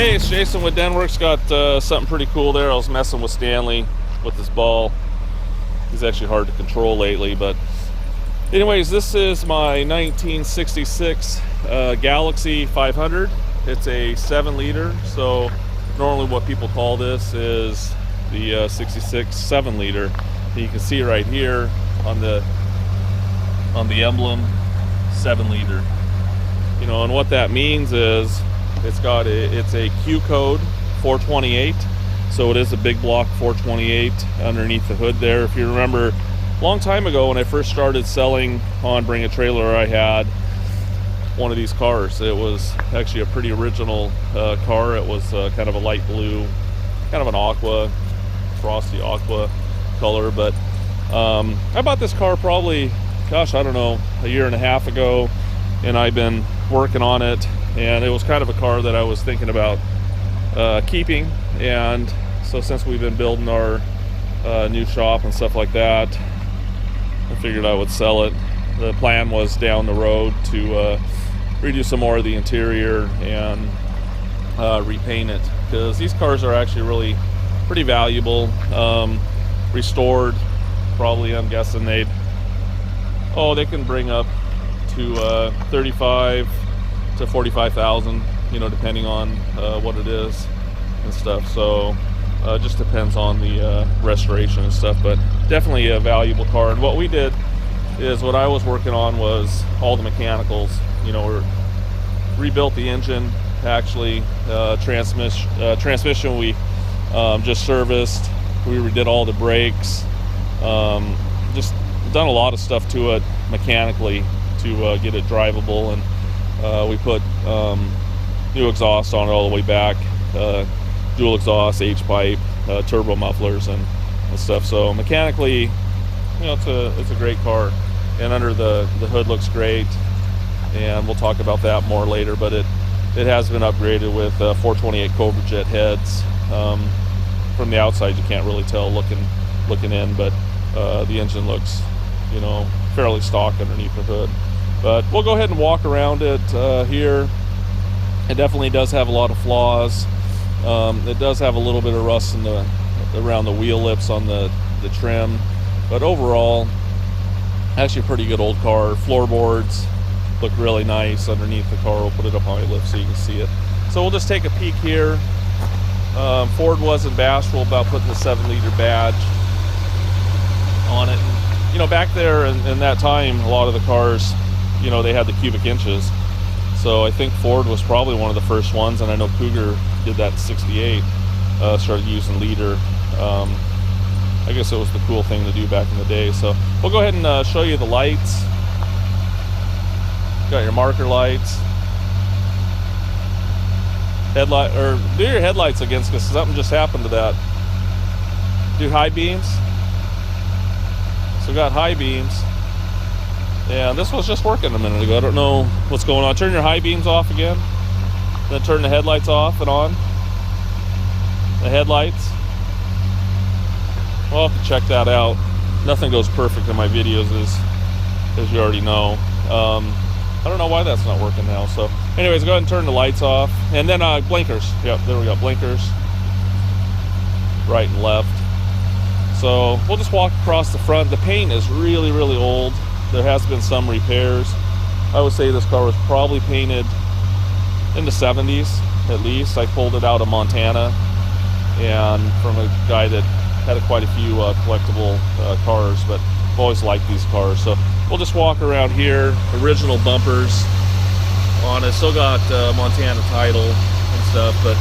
Hey, it's Jason with Denwerks. Got something pretty cool there. I was messing with Stanley with this ball. He's actually hard to control lately, but anyways, this is my 1966 Galaxie 500. It's a 7-liter, so normally what people call this is the 66 7-liter. You can see right here on the emblem, 7-liter. You know, and what that means is it's a Q code 428, so it is a big block 428 underneath the hood there. If you remember, a long time ago when I first started selling on Bring a Trailer, I had one of these cars. It was actually a pretty original car. It was kind of a light blue, kind of an aqua, frosty aqua color, but I bought this car probably, gosh, I don't know, a year and a half ago, and I've been working on it, and it was kind of a car that I was thinking about keeping. And so since we've been building our new shop and stuff like that, I figured I would sell it. The plan was down the road to redo some more of the interior and repaint it, because these cars are actually really pretty valuable. Restored, probably, I'm guessing they can bring up to 35 to 45,000, you know, depending on what it is and stuff. So just depends on the restoration and stuff, but definitely a valuable car. And what we did is, what I was working on was all the mechanicals. You know, we rebuilt the engine, actually. Transmission we just serviced. We redid all the brakes. Just done a lot of stuff to it mechanically to get it drivable, and we put new exhaust on it all the way back, dual exhaust, H-pipe, turbo mufflers and stuff. So mechanically, you know, it's a great car, and under the hood looks great, and we'll talk about that more later. But it has been upgraded with 428 Cobra Jet heads. From the outside you can't really tell looking in, but the engine looks, you know, fairly stock underneath the hood. But we'll go ahead and walk around it here. It definitely does have a lot of flaws. It does have a little bit of rust around the wheel lips on the trim, but overall, actually a pretty good old car. Floorboards look really nice underneath the car. We'll put it up on my lift so you can see it. So we'll just take a peek here. Ford wasn't bashful about putting the 7-liter badge on it. And, you know, back there in that time, a lot of the cars, you know, they had the cubic inches. So I think Ford was probably one of the first ones, and I know Cougar did that in '68, started using liter. I guess it was the cool thing to do back in the day. So we'll go ahead and show you the lights. Got your marker lights. Headlight, or do your headlights against, because something just happened to that. Do high beams. So we got high beams. Yeah, this was just working a minute ago. I don't know what's going on. Turn your high beams off again. Then turn the headlights off and on. The headlights. We'll have to check that out. Nothing goes perfect in my videos, as you already know. I don't know why that's not working now. So anyways, go ahead and turn the lights off. And then blinkers. Yep, there we go, blinkers. Right and left. So we'll just walk across the front. The paint is really, really old. There has been some repairs. I would say this car was probably painted in the 70s at least. I pulled it out of Montana, and from a guy that had quite a few collectible cars, but I've always liked these cars. So we'll just walk around here. Original bumpers on it. Still got Montana title and stuff, but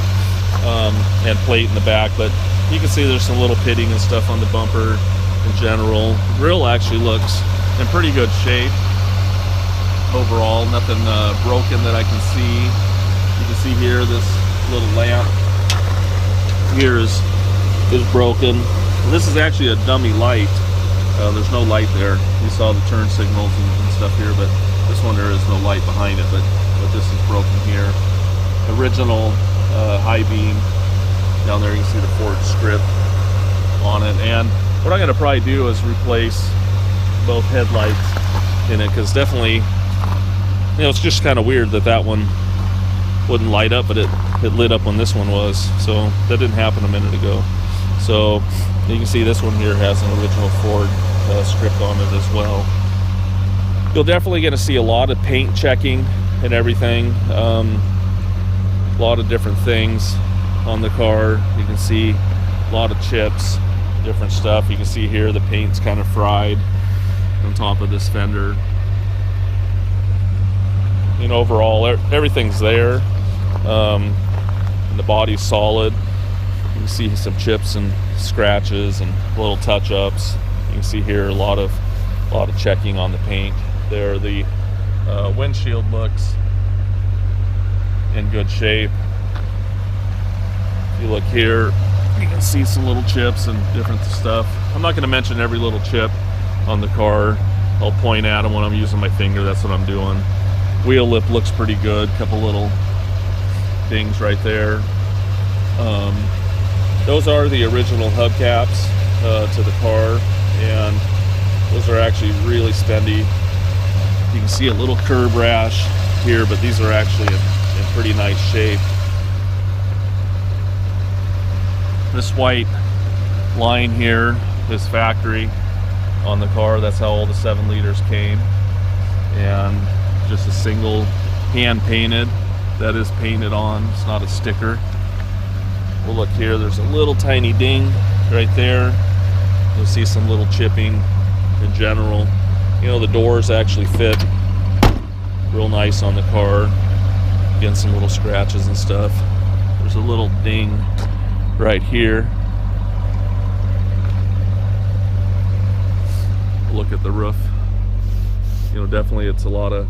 and plate in the back, but you can see there's some little pitting and stuff on the bumper in general. The grill actually looks in pretty good shape overall. Nothing broken that I can see. You can see here this little lamp here is broken. This is actually a dummy light. There's no light there. You saw the turn signals and stuff here, but this one there is no light behind it, but this is broken here. Original high beam down there. You can see the Ford script on it. And what I'm going to probably do is replace both headlights in it, because definitely, you know, it's just kind of weird that one wouldn't light up, but it lit up when this one was. So that didn't happen a minute ago. So you can see this one here has an original Ford script on it as well. You're definitely going to see a lot of paint checking and everything. A lot of different things on the car. You can see a lot of chips, different stuff. You can see here the paint's kind of fried on top of this fender. And overall, everything's there. And the body's solid. You can see some chips and scratches and little touch-ups. You can see here a lot of checking on the paint. There, the windshield looks in good shape. If you look here, you can see some little chips and different stuff. I'm not going to mention every little chip on the car. I'll point at them when I'm using my finger. That's what I'm doing. Wheel lip looks pretty good. Couple little dings right there. Those are the original hubcaps to the car, and those are actually really spendy. You can see a little curb rash here, but these are actually in pretty nice shape. This white line here is factory on the car. That's how all the 7 liters came. And just a single hand painted. That is painted on. It's not a sticker. We'll look here. There's a little tiny ding right there. You'll see some little chipping in general. You know, the doors actually fit real nice on the car. Again, some little scratches and stuff. There's a little ding right here. Look at the roof. You know, definitely it's a lot of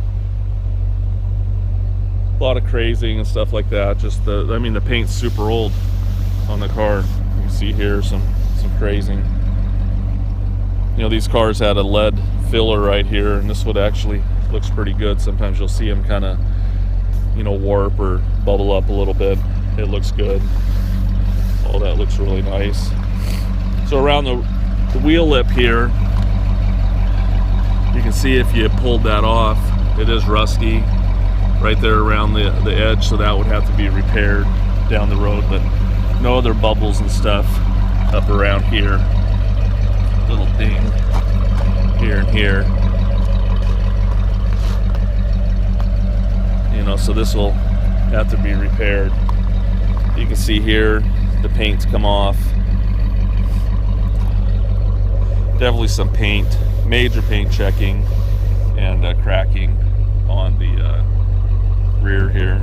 crazing and stuff like that. Just the paint's super old on the car. You can see here some crazing. You know, these cars had a lead filler right here, and this would actually looks pretty good. Sometimes you'll see them kind of, you know, warp or bubble up a little bit. It looks good. All that looks really nice. So around the wheel lip here, you can see if you pulled that off, it is rusty right there around the edge, so that would have to be repaired down the road, but no other bubbles and stuff up around here. Little ding here and here. You know, so this will have to be repaired. You can see here the paint's come off. Definitely some paint, major paint checking and cracking on the rear here.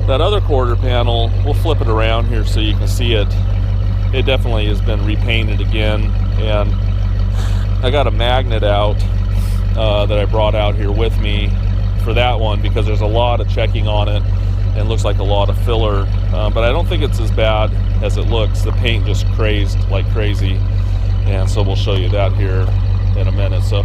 That other quarter panel, we'll flip it around here so you can see it. It definitely has been repainted again, and I got a magnet out that I brought out here with me for that one because there's a lot of checking on it and it looks like a lot of filler, but I don't think it's as bad as it looks. The paint just crazed like crazy, and so we'll show you that here in a minute. So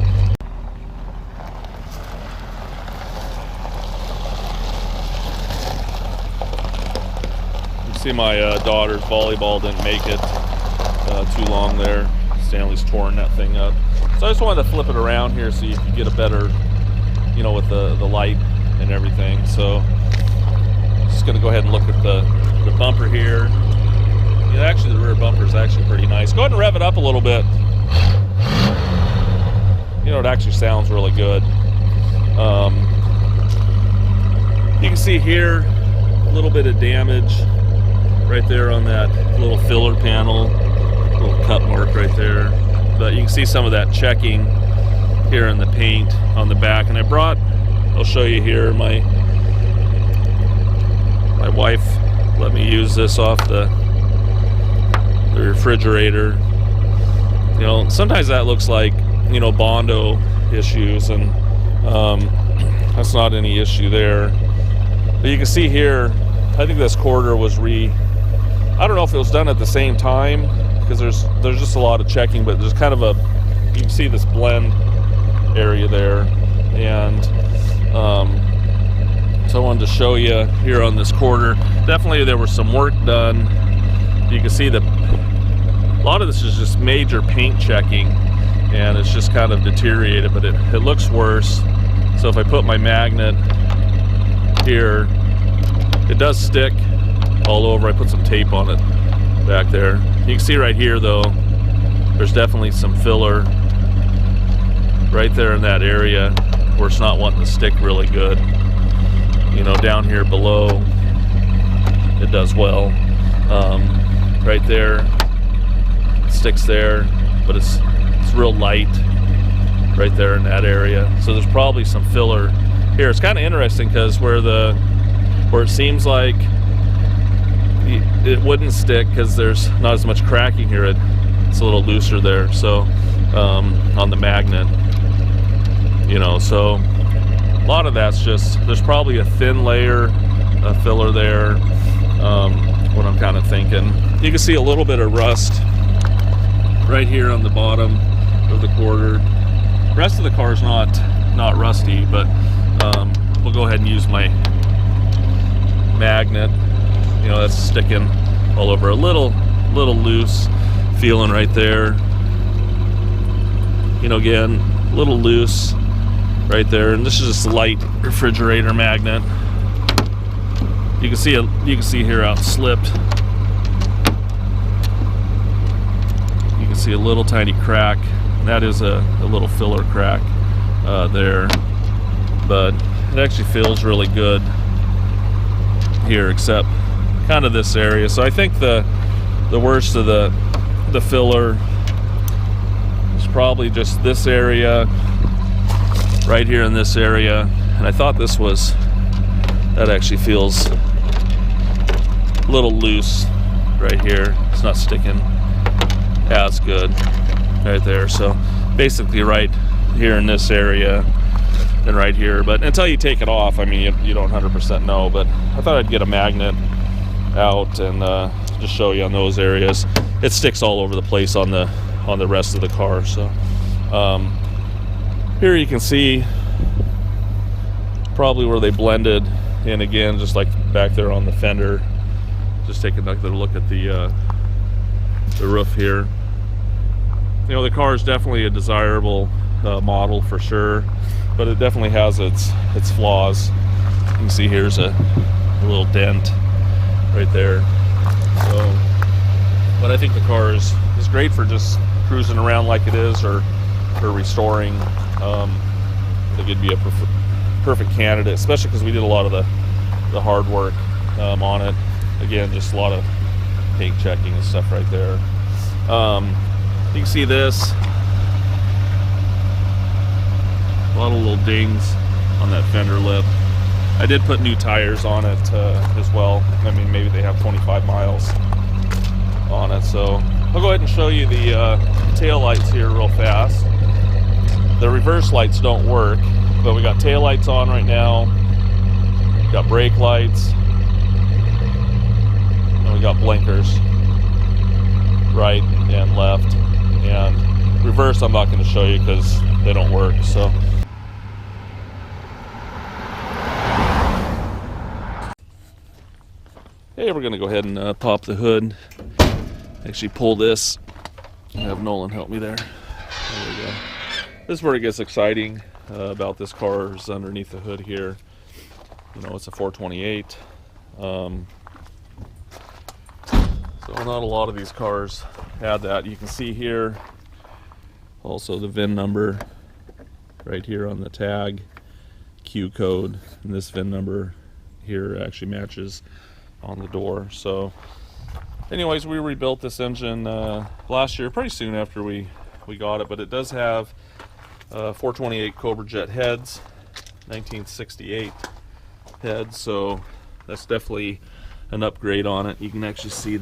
you see my daughter's volleyball didn't make it too long there. Stanley's torn that thing up. So I just wanted to flip it around here so you can get a better, you know, with the light and everything. So just gonna go ahead and look at the bumper here. Yeah, actually the rear bumper is actually pretty nice. Go ahead and rev it up a little bit. You know, it actually sounds really good. You can see here a little bit of damage right there on that little filler panel, little cut mark right there. But you can see some of that checking here in the paint on the back. And I'll show you here, my wife let me use this off the refrigerator. You know, sometimes that looks like, you know, Bondo issues, and that's not any issue there. But you can see here, I think this quarter was I don't know if it was done at the same time, because there's just a lot of checking, but there's kind of you can see this blend area there, and so I wanted to show you here on this quarter. Definitely there was some work done. You can see a lot of this is just major paint checking, and it's just kind of deteriorated, but it looks worse. So if I put my magnet here, it does stick all over. I put some tape on it back there. You can see right here though, there's definitely some filler right there in that area where it's not wanting to stick really good. You know, down here below, it does well. Right there, it sticks there, but it's real light right there in that area. So there's probably some filler here. It's kind of interesting because where it seems like it wouldn't stick because there's not as much cracking here, it's a little looser there. So on the magnet, you know, so a lot of that's just, there's probably a thin layer of filler there. What I'm kind of thinking, you can see a little bit of rust right here on the bottom of the quarter. The rest of the car is not rusty, but we'll go ahead and use my magnet. You know, that's sticking all over, a little loose feeling right there. You know, again, a little loose right there, and this is just a light refrigerator magnet. You can see here how it slipped. You can see a little tiny crack. That is a little filler crack there, but it actually feels really good here, except kind of this area. So I think the worst of the filler is probably just this area right here in this area, and I thought that actually feels a little loose right here. It's not sticking as good right there. So basically right here in this area and right here, but until you take it off, I mean, you don't 100% know. But I thought I'd get a magnet out and just show you on those areas. It sticks all over the place on the rest of the car. So here you can see probably where they blended in again, just like back there on the fender. Just take another look at the roof here. You know, the car is definitely a desirable model for sure, but it definitely has its flaws. You can see here's a little dent right there. So, but I think the car is great for just cruising around like it is, or restoring. I think it'd be a perfect candidate, especially because we did a lot of the hard work on it. Again, just a lot of paint checking and stuff right there. You can see this, a lot of little dings on that fender lip. I did put new tires on it as well. I mean, maybe they have 25 miles on it. So I'll go ahead and show you the tail lights here real fast. The reverse lights don't work, but we got tail lights on right now. Got brake lights, and we got blinkers right and left. And reverse I'm not going to show you because they don't work. So hey, we're going to go ahead and pop the hood. Actually pull this. I have Nolan help me there. There we go. This is where it gets exciting about this car, is underneath the hood here. You know, it's a 428. So not a lot of these cars had that. You can see here also the VIN number right here on the tag, Q code, and this VIN number here actually matches on the door. So anyways, we rebuilt this engine last year, pretty soon after we got it, but it does have 428 Cobra Jet heads, 1968 heads, so that's definitely an upgrade on it. You can actually see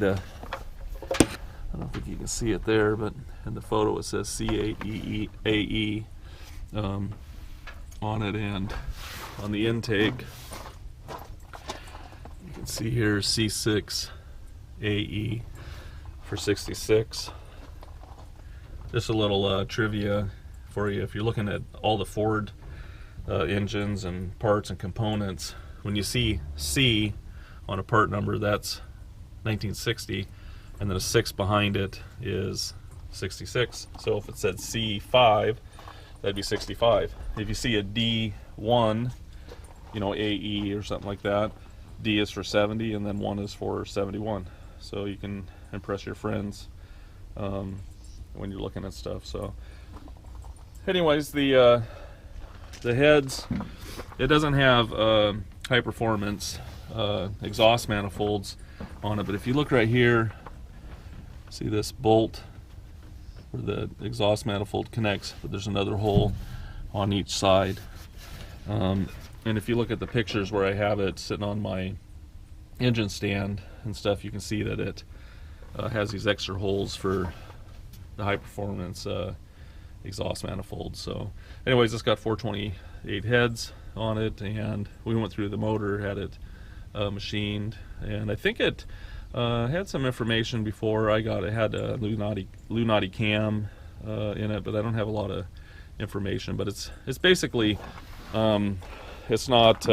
I don't think you can see it there, but in the photo it says C8AE on it, and on the intake you can see here C6AE for 66. Just a little trivia for you. If you're looking at all the Ford engines and parts and components, when you see C on a part number, that's 1960, and then a 6 behind it is 66. So if it said C5, that'd be 65. If you see a D1 AE or something like that. D is for 70, and then 1 is for 71. So you can impress your friends when you're looking at stuff. So anyways, the heads, it doesn't have high performance exhaust manifolds on it, but if you look right here, see this bolt where the exhaust manifold connects, but there's another hole on each side. And if you look at the pictures where I have it sitting on my engine stand and stuff, you can see that it has these extra holes for the high performance exhaust manifold. So anyways, it's got 428 heads on it, and we went through the motor, had it machined, and I think it had some information before I got it. It had a Lunati cam in it, but I don't have a lot of information. But it's basically it's not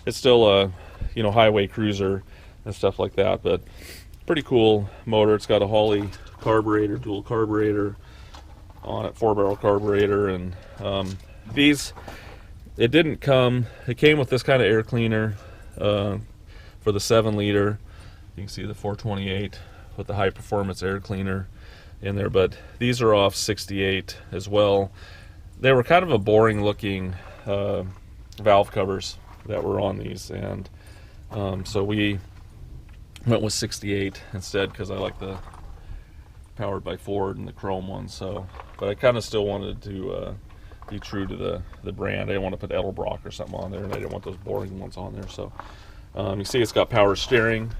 it's still a highway cruiser and stuff like that, but pretty cool motor. It's got a Holley carburetor, dual carburetor on it, 4-barrel carburetor, and it came with this kind of air cleaner for the 7-liter. You can see the 428 with the high performance air cleaner in there, but these are off 68 as well. They were kind of a boring looking valve covers that were on these, and so we went with 68 instead because I like the powered by Ford and the chrome one. So, but I kind of still wanted to be true to the brand. I didn't want to put Edelbrock or something on there, and I didn't want those boring ones on there. So you see it's got power steering,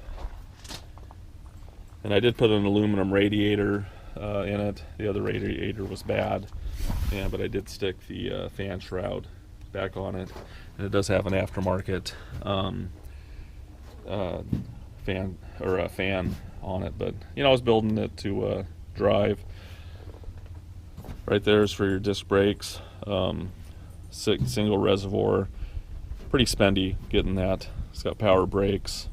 and I did put an aluminum radiator in it. The other radiator was bad, but I did stick the fan shroud back on it, and it does have an aftermarket fan on it. But I was building it to drive. Right there is for your disc brakes, single reservoir. Pretty spendy getting that. It's got power brakes,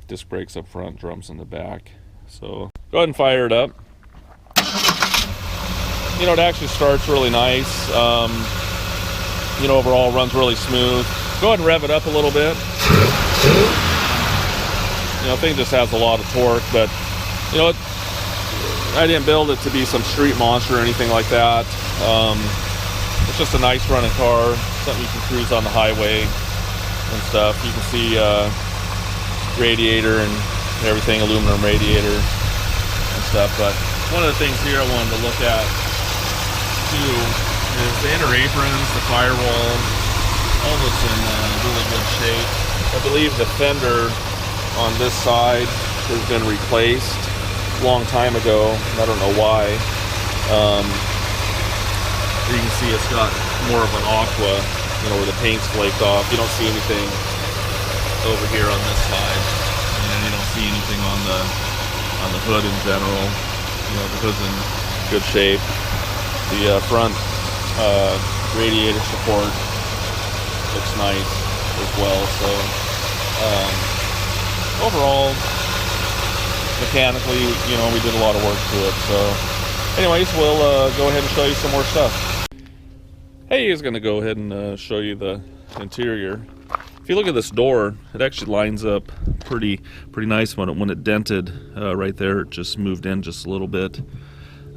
disc brakes up front, drums in the back. So go ahead and fire it up. It actually starts really nice. Overall runs really smooth. Go ahead and rev it up a little bit. Thing just has a lot of torque, but I didn't build it to be some street monster or anything like that. It's just a nice running car, something you can cruise on the highway and stuff. You can see radiator and everything, aluminum radiator and stuff. But one of the things here I wanted to look at too is the inner aprons, the firewall, all this in really good shape. I believe the fender on this side has been replaced a long time ago. I don't know why. You can see it's got more of an aqua, where the paint's flaked off. You don't see anything over here on this side, and you don't see anything on the hood in general. The hood's in good shape. The front radiator support looks nice as well. So overall, mechanically, we did a lot of work to it. So anyways, we'll go ahead and show you some more stuff. Hey, he's going to go ahead and show you the interior. If you look at this door, it actually lines up pretty nice. When it dented right there, it just moved in just a little bit.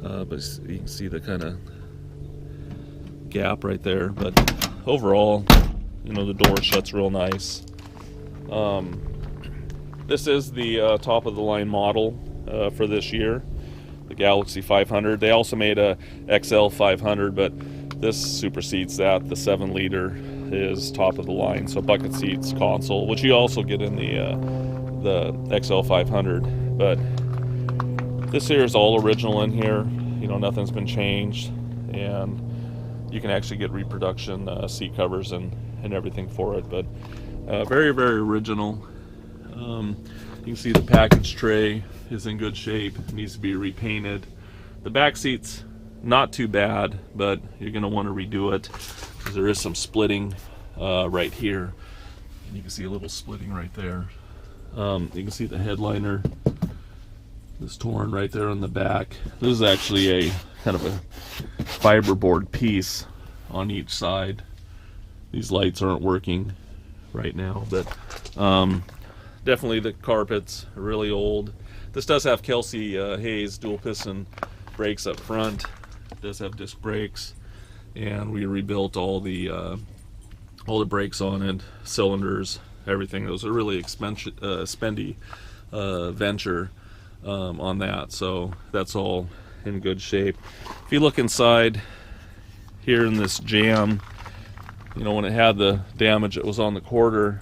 But you can see the kind of gap right there. But overall, the door shuts real nice. This is the top of the line model for this year, the Galaxie 500. They also made a XL 500, but this supersedes that. The 7-liter is top of the line, so bucket seats, console, which you also get in the XL 500. But this here is all original in here. Nothing's been changed, and you can actually get reproduction seat covers and everything for it. But very, very original. You can see the package tray is in good shape. It needs to be repainted. The back seats, not too bad, but you're going to want to redo it because there is some splitting right here. And you can see a little splitting right there. You can see the headliner is torn right there on the back. This is actually a kind of a fiberboard piece on each side These lights aren't working right now, but definitely the carpets are really old. This does have Kelsey Hayes dual piston brakes up front. It does have disc brakes, and we rebuilt all the brakes on it, cylinders, everything. It was a really spendy venture on that, so that's all in good shape. If you look inside here in this jam, you know, when it had the damage, it was on the quarter.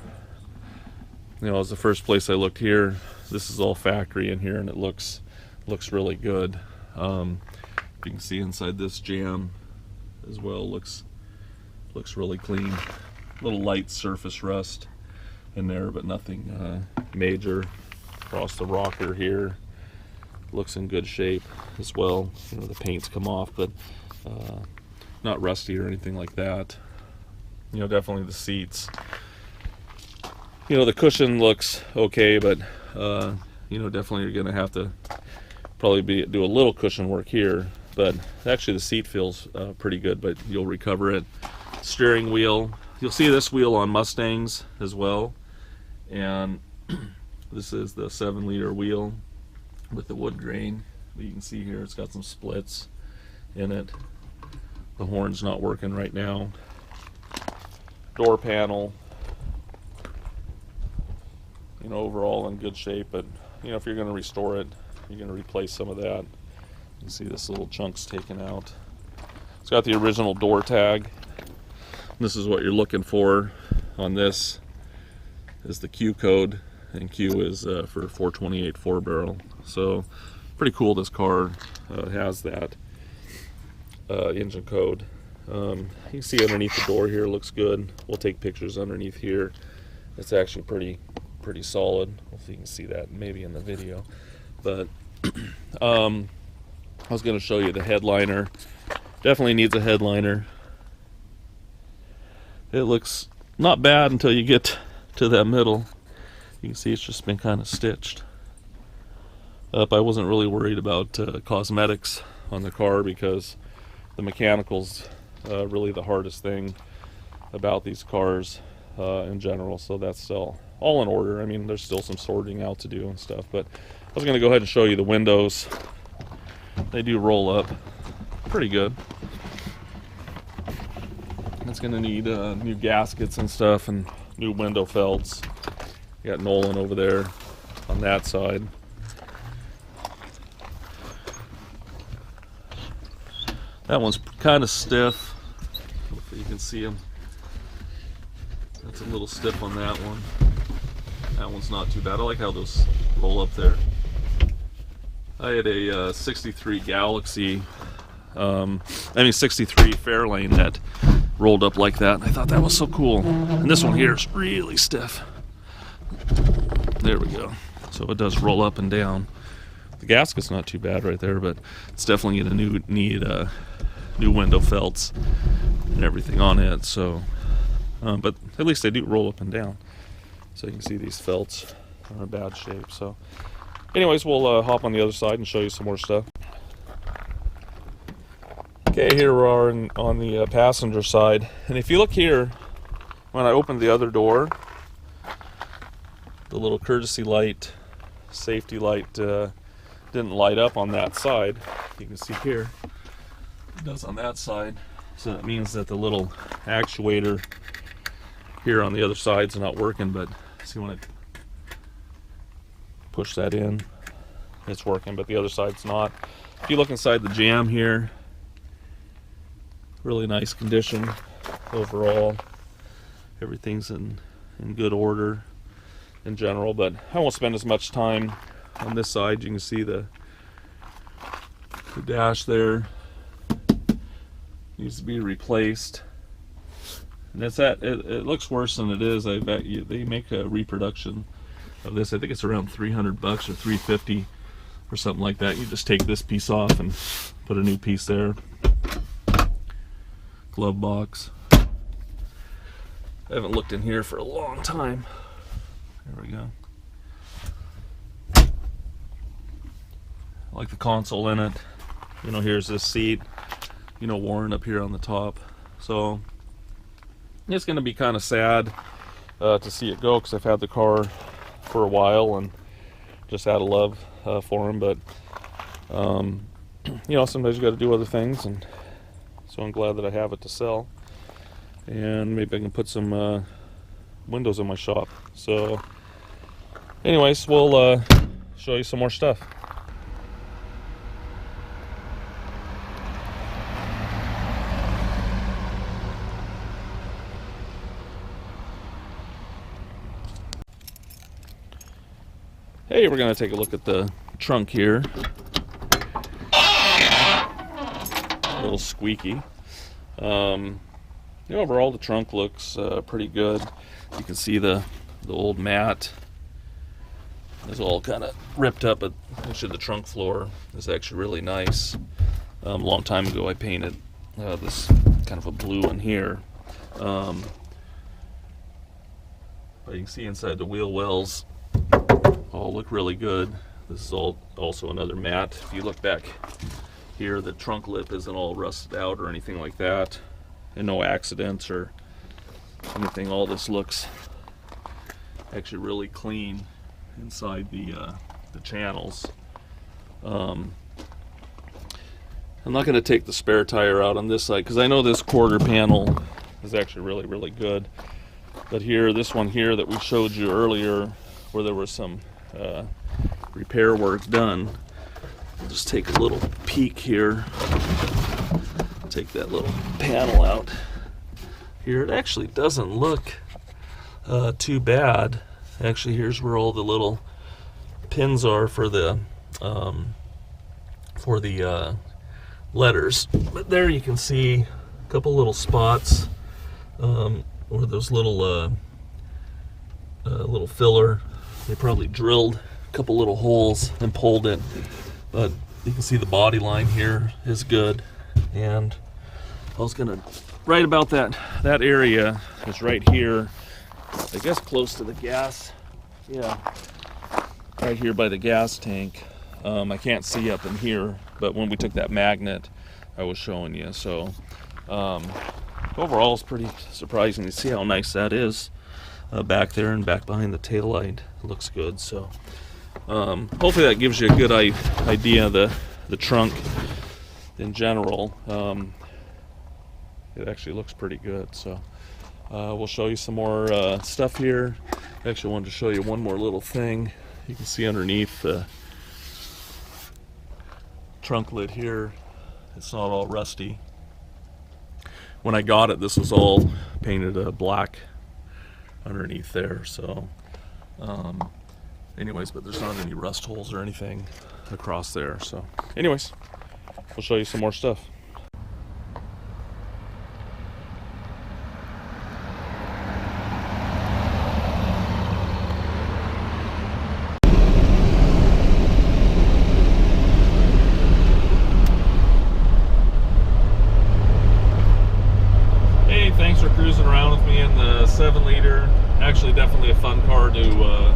You know, it was the first place I looked here. This is all factory in here, and it looks really good. You can see inside this jam as well. Looks really clean. Little light surface rust in there, but nothing major. Across the rocker here, looks in good shape as well. You know, the paint's come off, but not rusty or anything like that. You know, definitely the seats. You know, the cushion looks okay, but you know, definitely you're gonna have to probably do a little cushion work here. But actually the seat feels pretty good, but you'll recover it. Steering wheel, you'll see this wheel on Mustangs as well, and this is the 7-liter wheel with the wood grain. You can see here it's got some splits in it. The horn's not working right now. Door panel, you know, overall in good shape, but you know, if you're going to restore it, you're going to replace some of that. You can see this little chunk's taken out. It's got the original door tag. This is what you're looking for on this, is the Q code, and Q is for 428 4-barrel. So pretty cool. This car has that engine code. You can see underneath the door here, looks good. We'll take pictures underneath here. It's actually pretty solid. Hopefully you can see that maybe in the video. But I was going to show you the headliner. Definitely needs a headliner. It looks not bad until you get to that middle. You can see it's just been kind of stitched up. I wasn't really worried about cosmetics on the car, because the mechanical's really the hardest thing about these cars in general. So that's still all in order. I mean, there's still some sorting out to do and stuff, but I was going to go ahead and show you the windows. They do roll up pretty good. It's going to need new gaskets and stuff, and new window felts. You got Nolan over there on that side. That one's kind of stiff. Hopefully you can see him. That's a little stiff on that one. That one's not too bad. I like how those roll up there. I had a 63 Galaxie, 63 Fairlane that rolled up like that. I thought that was so cool. And this one here is really stiff. There we go. So it does roll up and down. The gasket's not too bad right there, but it's definitely going to need new window felts and everything on it. So, but at least they do roll up and down. So you can see these felts are in bad shape. So, anyways, we'll hop on the other side and show you some more stuff. Okay, here we are on the passenger side, and if you look here, when I opened the other door, the little courtesy light, safety light, didn't light up on that side. You can see here, it does on that side. So that means that the little actuator here on the other side's not working, but see when I push that in, it's working, but the other side's not. If you look inside the jam here, really nice condition overall. Everything's in good order in general, but I won't spend as much time on this side. You can see the dash there needs to be replaced, and it looks worse than it is. I bet you they make a reproduction of this. I think it's around $300 or $350 or something like that. You just take this piece off and put a new piece there. Glove box. I haven't looked in here for a long time. There we go. I like the console in it. You know, here's this seat, you know, worn up here on the top. So It's going to be kind of sad to see it go, because I've had the car for a while and just out of love for him. But you know, sometimes you got to do other things, and so I'm glad that I have it to sell. And maybe I can put some windows in my shop. So anyways, we'll show you some more stuff. Hey, we're going to take a look at the trunk here. A little squeaky. You know, overall the trunk looks pretty good. You can see the old mat is all kind of ripped up, but actually the trunk floor is actually really nice. A long time ago I painted this kind of a blue in here. But you can see inside the wheel wells all look really good. This is also another mat. If you look back here, the trunk lip isn't all rusted out or anything like that, and no accidents or anything. All this looks actually really clean inside the channels. I'm not going to take the spare tire out on this side, because I know this quarter panel is actually really, really good. But here, this one here that we showed you earlier, where there was some repair work done, I'll just take a little peek here. Take that little panel out here. It actually doesn't look too bad. Actually, here's where all the little pins are for the letters. But there you can see a couple little spots where those little filler. They probably drilled a couple little holes and pulled it, but you can see the body line here is good. And I was gonna, right about that area is right here, I guess close to the gas, yeah, right here by the gas tank. I can't see up in here, but when we took that magnet I was showing you. So overall it's pretty surprising to see how nice that is back there and back behind the taillight. It looks good. So hopefully that gives you a good idea of the trunk in general. It actually looks pretty good. So we'll show you some more stuff here. I actually wanted to show you one more little thing. You can see underneath the trunk lid here, it's not all rusty. When I got it, this was all painted black underneath there. So anyways, but there's not any rust holes or anything across there. So anyways, we'll show you some more stuff. Hey, thanks for cruising around with me in the 7-liter. Actually, definitely a fun car to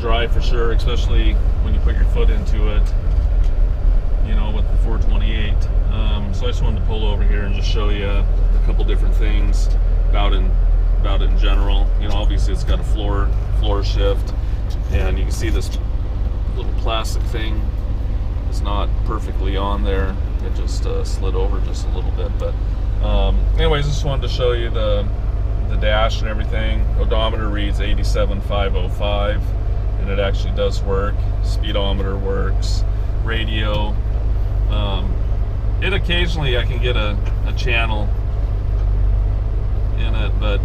drive for sure, especially when you put your foot into it, you know, with the 428. So I just wanted to pull over here and just show you a couple different things about it in general. You know, obviously it's got a floor shift, and you can see this little plastic thing is not perfectly on there. It just slid over just a little bit. But anyways, I just wanted to show you the dash and everything. Odometer reads 87,505, and it actually does work. Speedometer works. Radio. It occasionally I can get a channel in it, but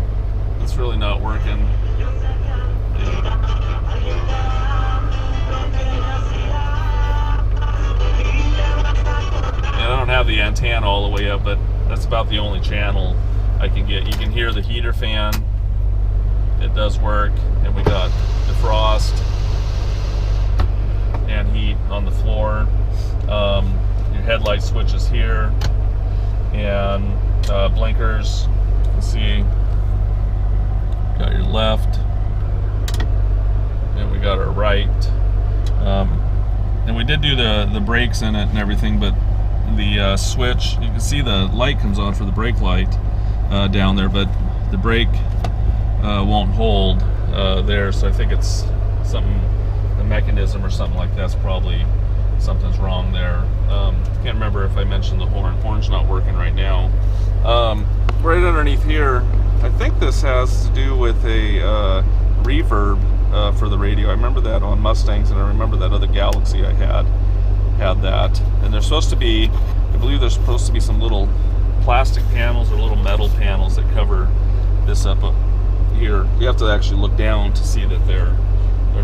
it's really not working. And I don't have the antenna all the way up, but that's about the only channel I can get. You can hear the heater fan. It does work. And we got defrost and heat on the floor. Your headlight switches here, and blinkers. You can see got your left, and we got our right. And we did do the brakes in it and everything, but the switch, you can see the light comes on for the brake light down there, but the brake won't hold there, so I think it's something, the mechanism or something like that's probably something's wrong there. Can't remember if I mentioned the horn. Horn's not working right now. Right underneath here, I think this has to do with a reverb for the radio. I remember that on Mustangs, and I remember that other Galaxie I had that. And there's supposed to be, I believe there's supposed to be some little plastic panels or little metal panels that cover this up here. You have to actually look down to see that they're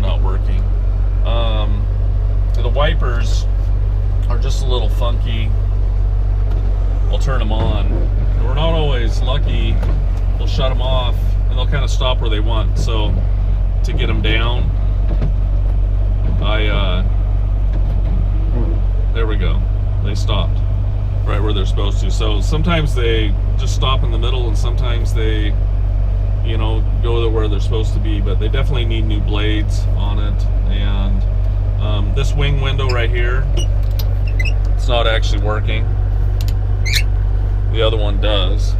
not working. The wipers are just a little funky. I'll turn them on. We're not always lucky. We'll shut them off and they'll kind of stop where they want. So to get them down, there we go. They stopped right where they're supposed to. So sometimes they just stop in the middle, and sometimes they, you know, go to where they're supposed to be. But they definitely need new blades on it. And this wing window right here, it's not actually working. The other one does.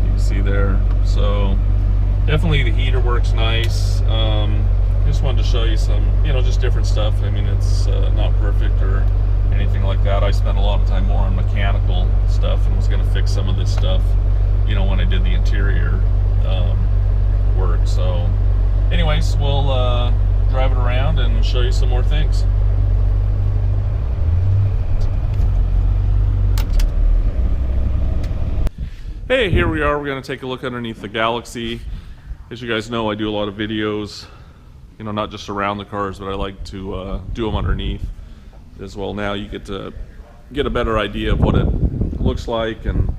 You can see there. So definitely the heater works nice. Just wanted to show you some, you know, just different stuff. I mean, it's not perfect or anything like that. I spent a lot of time more on mechanical stuff and was going to fix some of this stuff, you know, when I did the interior work. So anyways, we'll drive it around and show you some more things. Hey, here we are. We're going to take a look underneath the Galaxie. As you guys know, I do a lot of videos, you know, not just around the cars, but I like to do them underneath as well. Now you get to get a better idea of what it looks like, and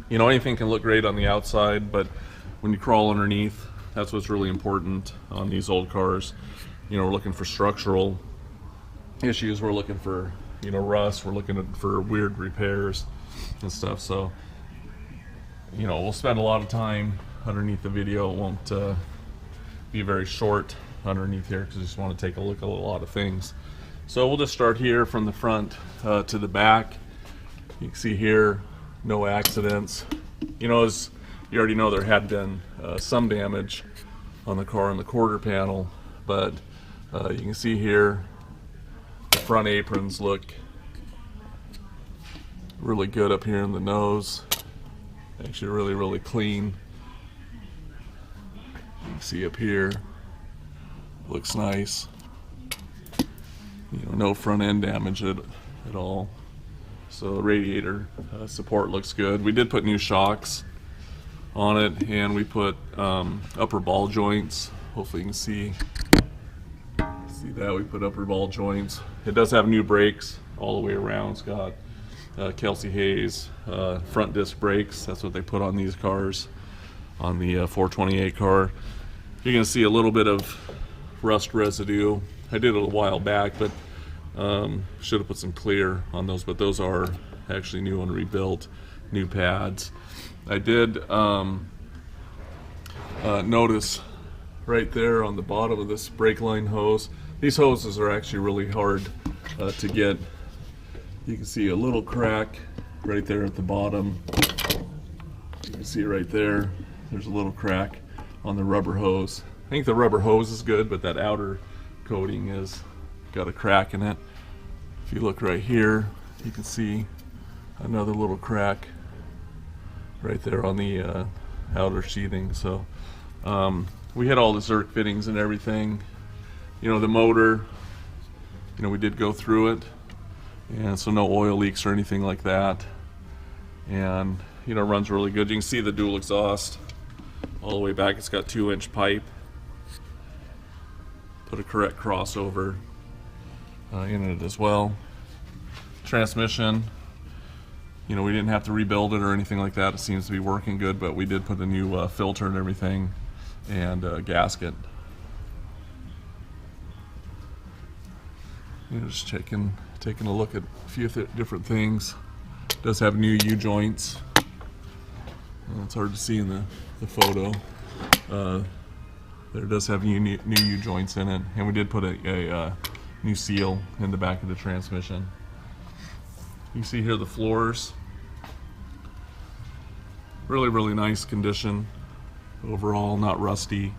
you know, anything can look great on the outside, but when you crawl underneath, that's what's really important on these old cars. You know, we're looking for structural issues, we're looking for, you know, rust, we're looking for weird repairs and stuff. So, you know, we'll spend a lot of time underneath the video. It won't be very short underneath here because I just want to take a look at a lot of things. So we'll just start here from the front to the back. You can see here, no accidents. You know, as you already know, there had been some damage on the car in the quarter panel, but you can see here the front aprons look really good up here in the nose. Actually really clean. You can see up here, looks nice. You know, no front end damage at all. So radiator support looks good. We did put new shocks on it, and we put upper ball joints. Hopefully you can see that. We put upper ball joints. It does have new brakes all the way around. It's got Kelsey Hayes front disc brakes. That's what they put on these cars, on the 428 car. You're going to see a little bit of rust residue. I did it a while back, but should have put some clear on those, but those are actually new and rebuilt, new pads. I did notice right there on the bottom of this brake line hose, these hoses are actually really hard to get. You can see a little crack right there at the bottom. You can see right there, there's a little crack on the rubber hose. I think the rubber hose is good, but that outer coating has got a crack in it. If you look right here, you can see another little crack right there on the outer sheathing. So we had all the Zerk fittings and everything. You know, the motor, you know, we did go through it, and so no oil leaks or anything like that. And you know, runs really good. You can see the dual exhaust all the way back. It's got 2-inch pipe. Put a correct crossover in it as well. Transmission, you know, we didn't have to rebuild it or anything like that. It seems to be working good, but we did put a new filter and everything, and gasket. You know, just taking a look at a few different things. It does have new U-joints. It's hard to see in the photo. There does have new U-joints in it, and we did put a new seal in the back of the transmission. You can see here the floors. really nice condition overall, not rusty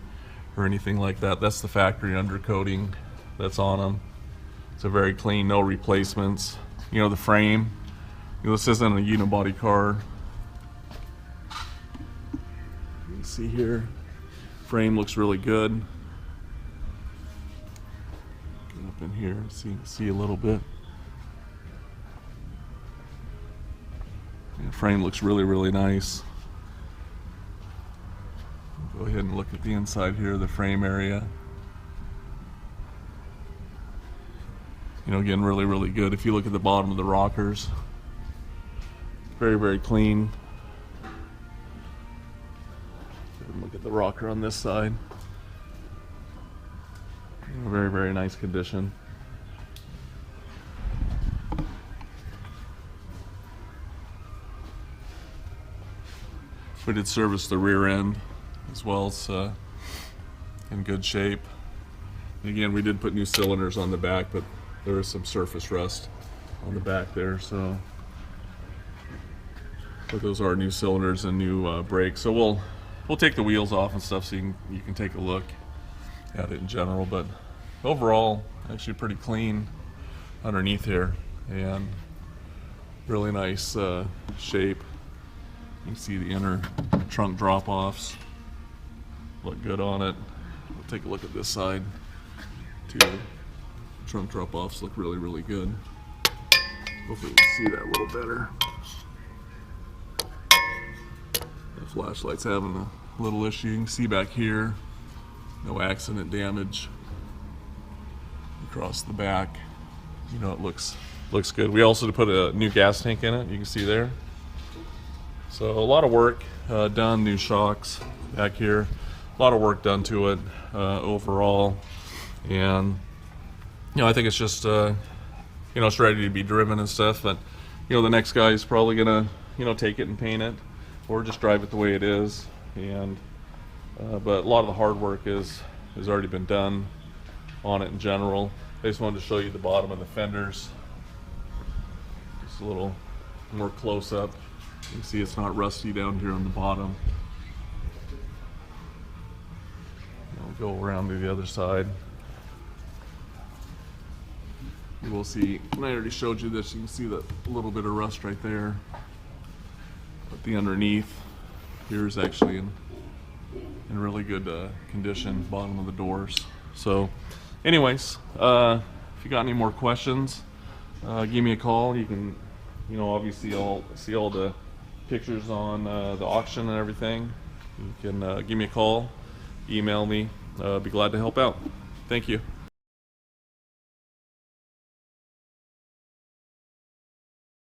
or anything like that. That's the factory undercoating that's on them. It's a very clean, no replacements. You know, the frame, you know, this isn't a unibody car. You can see here, frame looks really good. Get up in here, so you can see a little bit. The frame looks really nice. Go ahead and look at the inside here, the frame area. You know, again, really good. If you look at the bottom of the rockers, very clean. Look at the rocker on this side. Very nice condition. We did service the rear end as well. It's in good shape. And again, we did put new cylinders on the back, but there is some surface rust on the back there. So, but those are new cylinders and new brakes. So we'll take the wheels off and stuff, so you can take a look at it in general. But overall, actually pretty clean underneath here, and really nice shape. You can see the inner trunk drop-offs look good on it. We'll take a look at this side too. Trunk drop-offs look really good. Hopefully you can see that a little better. The flashlight's having a little issue. You can see back here, no accident damage across the back. You know, it looks good. We also put a new gas tank in it. You can see there. So a lot of work done, new shocks back here. A lot of work done to it overall. And, you know, I think it's just, you know, it's ready to be driven and stuff. But, you know, the next guy is probably going to, you know, take it and paint it or just drive it the way it is. And, but a lot of the hard work has already been done on it in general. I just wanted to show you the bottom of the fenders. Just a little more close up. You can see it's not rusty down here on the bottom. We'll go around to the other side. You will see, and I already showed you this, you can see that little bit of rust right there. But the underneath here is actually in really good condition, bottom of the doors. So anyways, if you got any more questions, give me a call. You can, you know, obviously see all the pictures on the auction and everything. You can give me a call, email me. Be glad to help out. Thank you.